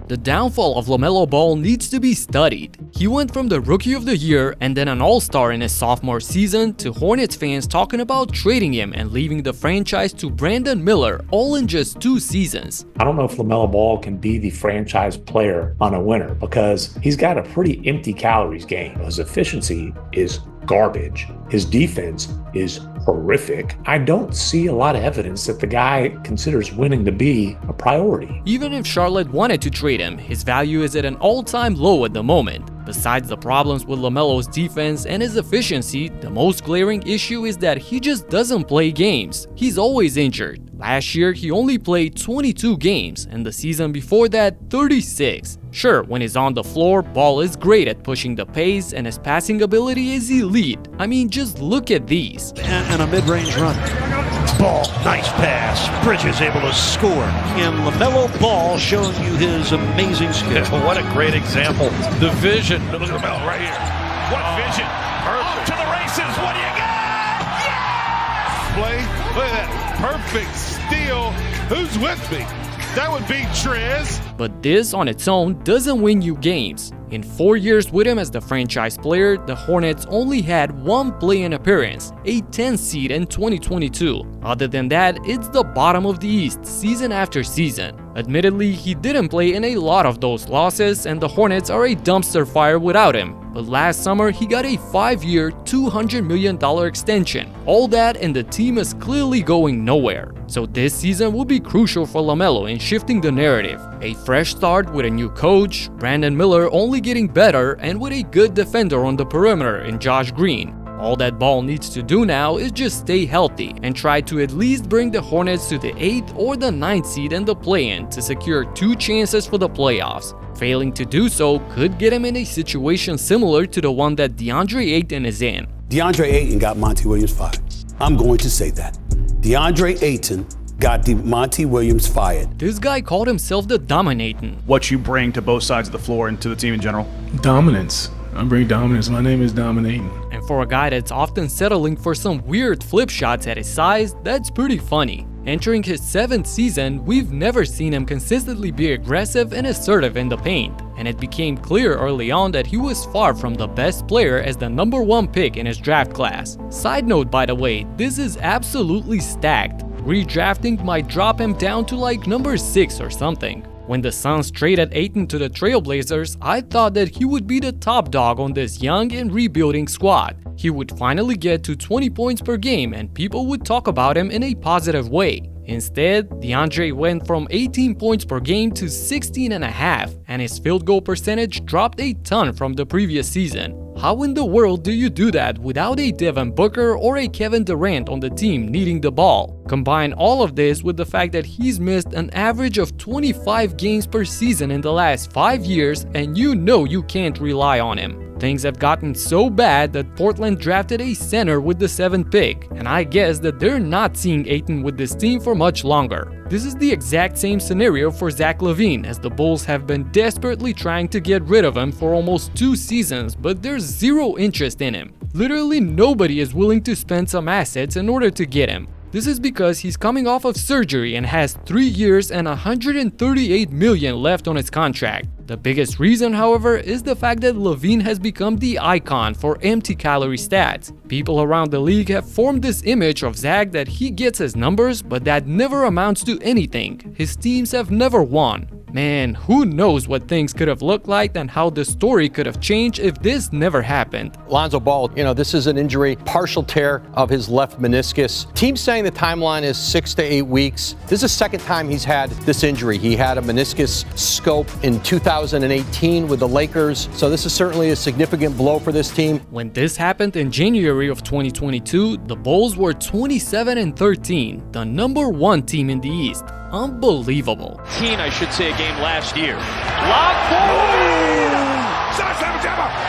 The downfall of Lamelo Ball needs to be studied. He went from the Rookie of the Year and then an All-Star in his sophomore season to Hornets fans talking about trading him and leaving the franchise to Brandon Miller, all in just 2 seasons. I don't know if Lamelo Ball can be the franchise player on a winner because he's got a pretty empty calories game. His efficiency is garbage. His defense is horrific. I don't see a lot of evidence that the guy considers winning to be a priority. Even if Charlotte wanted to trade him, his value is at an all-time low at the moment. Besides the problems with LaMelo's defense and his efficiency, the most glaring issue is that he just doesn't play games. He's always injured. Last year, he only played 22 games, and the season before that, 36. Sure, when he's on the floor, Ball is great at pushing the pace, and his passing ability is elite. I mean, just look at these. And a mid-range run. Ball, nice pass. Bridges able to score. And LaMelo Ball showing you his amazing skill. Yeah, what a great example. The vision. Look at LaMelo right here. What vision. Perfect. Off to the races. What do you got? Yeah! Play. Look at that. Perfect steal. Who's with me? That would be Trez. But this on its own doesn't win you games. In 4 years with him as the franchise player, the Hornets only had 1 play-in appearance, a 10th seed in 2022. Other than that, it's the bottom of the East season after season. Admittedly, he didn't play in a lot of those losses, and the Hornets are a dumpster fire without him. But last summer, he got a 5-year, $200 million extension. All that, and the team is clearly going nowhere. So this season will be crucial for LaMelo in shifting the narrative. A fresh start with a new coach, Brandon Miller only getting better, and with a good defender on the perimeter in Josh Green. All that Ball needs to do now is just stay healthy and try to at least bring the Hornets to the 8th or the 9th seed in the play-in to secure 2 chances for the playoffs. Failing to do so could get him in a situation similar to the one that DeAndre Ayton is in. DeAndre Ayton got Monty Williams fired. I'm going to say that. DeAndre Ayton got Monty Williams fired. This guy called himself the Dominating. What you bring to both sides of the floor and to the team in general? Dominance. I bring dominance. My name is Dominating. And for a guy that's often settling for some weird flip shots at his size, that's pretty funny. Entering his 7th season, we've never seen him consistently be aggressive and assertive in the paint, and it became clear early on that he was far from the best player as the number 1 pick in his draft class. Side note, by the way, this is absolutely stacked. Redrafting might drop him down to like number 6 or something. When the Suns traded Ayton to the Trailblazers, I thought that he would be the top dog on this young and rebuilding squad. He would finally get to 20 points per game and people would talk about him in a positive way. Instead, DeAndre went from 18 points per game to 16.5, and his field goal percentage dropped a ton from the previous season. How in the world do you do that without a Devin Booker or a Kevin Durant on the team needing the ball? Combine all of this with the fact that he's missed an average of 25 games per season in the last 5 years, and you know you can't rely on him. Things have gotten so bad that Portland drafted a center with the 7th pick, and I guess that they're not seeing Ayton with this team for much longer. This is the exact same scenario for Zach LaVine, as the Bulls have been desperately trying to get rid of him for almost 2 seasons, but there's zero interest in him. Literally nobody is willing to spend some assets in order to get him. This is because he's coming off of surgery and has 3 years and $138 million left on his contract. The biggest reason, however, is the fact that LaVine has become the icon for empty calorie stats. People around the league have formed this image of Zach that he gets his numbers, but that never amounts to anything. His teams have never won. Man, who knows what things could have looked like and how the story could have changed if this never happened. Lonzo Ball, this is an injury, partial tear of his left meniscus. Team saying the timeline is 6 to 8 weeks. This is the second time he's had this injury. He had a meniscus scope in 2018 with the Lakers, so this is certainly a significant blow for this team. When this happened in January of 2022, the Bulls were 27-13, the number 1 team in the East. Unbelievable. I should say a game last year. Lob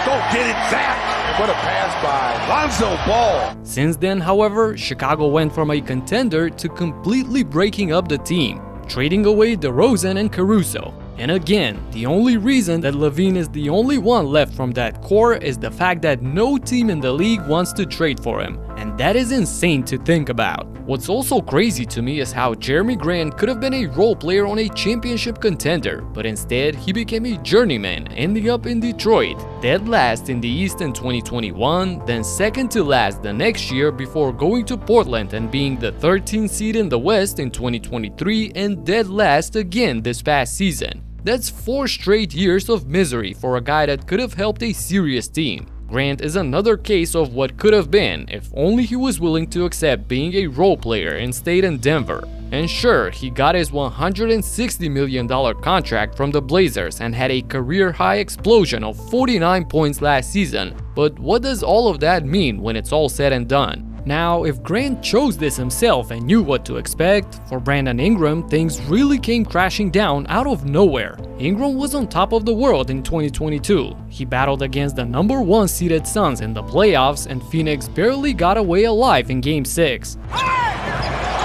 Go get it, Zach. What a pass by Lonzo Ball. Since then, however, Chicago went from a contender to completely breaking up the team, trading away DeRozan and Caruso. And again, the only reason that LaVine is the only one left from that core is the fact that no team in the league wants to trade for him. and that is insane to think about. What's also crazy to me is how Jeremy Grant could have been a role player on a championship contender, but instead he became a journeyman, ending up in Detroit, dead last in the East in 2021, then second to last the next year before going to Portland and being the 13th seed in the West in 2023 and dead last again this past season. That's 4 straight years of misery for a guy that could have helped a serious team. Grant is another case of what could have been if only he was willing to accept being a role player and stayed in Denver. And sure, he got his $160 million contract from the Blazers and had a career-high explosion of 49 points last season, but what does all of that mean when it's all said and done? Now, if Grant chose this himself and knew what to expect, for Brandon Ingram, things really came crashing down out of nowhere. Ingram was on top of the world in 2022. He battled against the number 1 seeded Suns in the playoffs, and Phoenix barely got away alive in Game 6.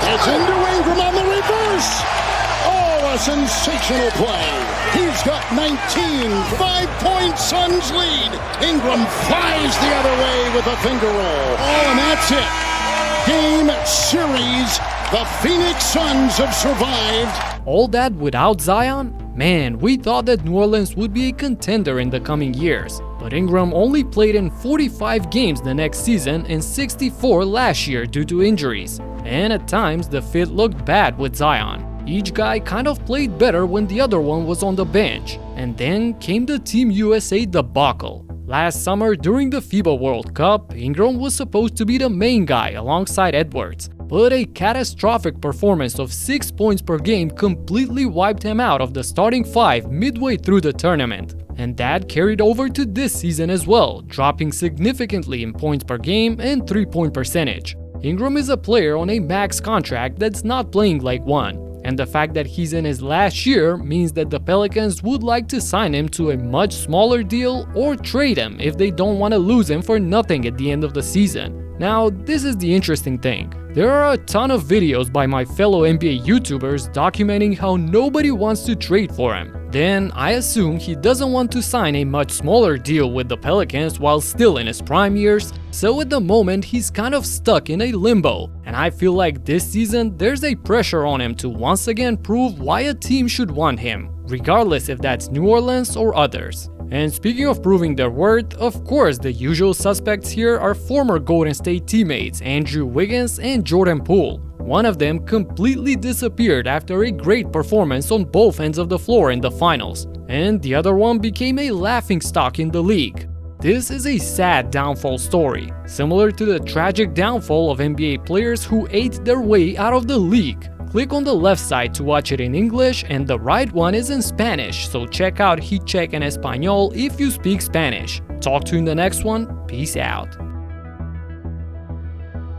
It's into Ingram on the reverse! Oh, a sensational play! He's got 19, 5-point Suns lead. Ingram flies the other way with a finger roll. Oh, and that's it. Game series. The Phoenix Suns have survived. All that without Zion? Man, we thought that New Orleans would be a contender in the coming years. But Ingram only played in 45 games the next season and 64 last year due to injuries. And at times, the fit looked bad with Zion. Each guy kind of played better when the other one was on the bench. And then came the Team USA debacle. Last summer, during the FIBA World Cup, Ingram was supposed to be the main guy alongside Edwards. But a catastrophic performance of 6 points per game completely wiped him out of the starting 5 midway through the tournament. And that carried over to this season as well, dropping significantly in points per game and 3-point percentage. Ingram is a player on a max contract that's not playing like one. And the fact that he's in his last year means that the Pelicans would like to sign him to a much smaller deal or trade him if they don't want to lose him for nothing at the end of the season. Now, this is the interesting thing. There are a ton of videos by my fellow NBA YouTubers documenting how nobody wants to trade for him. Then I assume he doesn't want to sign a much smaller deal with the Pelicans while still in his prime years, so at the moment he's kind of stuck in a limbo, and I feel like this season there's a pressure on him to once again prove why a team should want him, regardless if that's New Orleans or others. And speaking of proving their worth, of course the usual suspects here are former Golden State teammates Andrew Wiggins and Jordan Poole. One of them completely disappeared after a great performance on both ends of the floor in the finals, and the other one became a laughingstock in the league. This is a sad downfall story, similar to the tragic downfall of NBA players who ate their way out of the league. Click on the left side to watch it in English, and the right one is in Spanish, so check out Heat Check en Español if you speak Spanish. Talk to you in the next one. Peace out.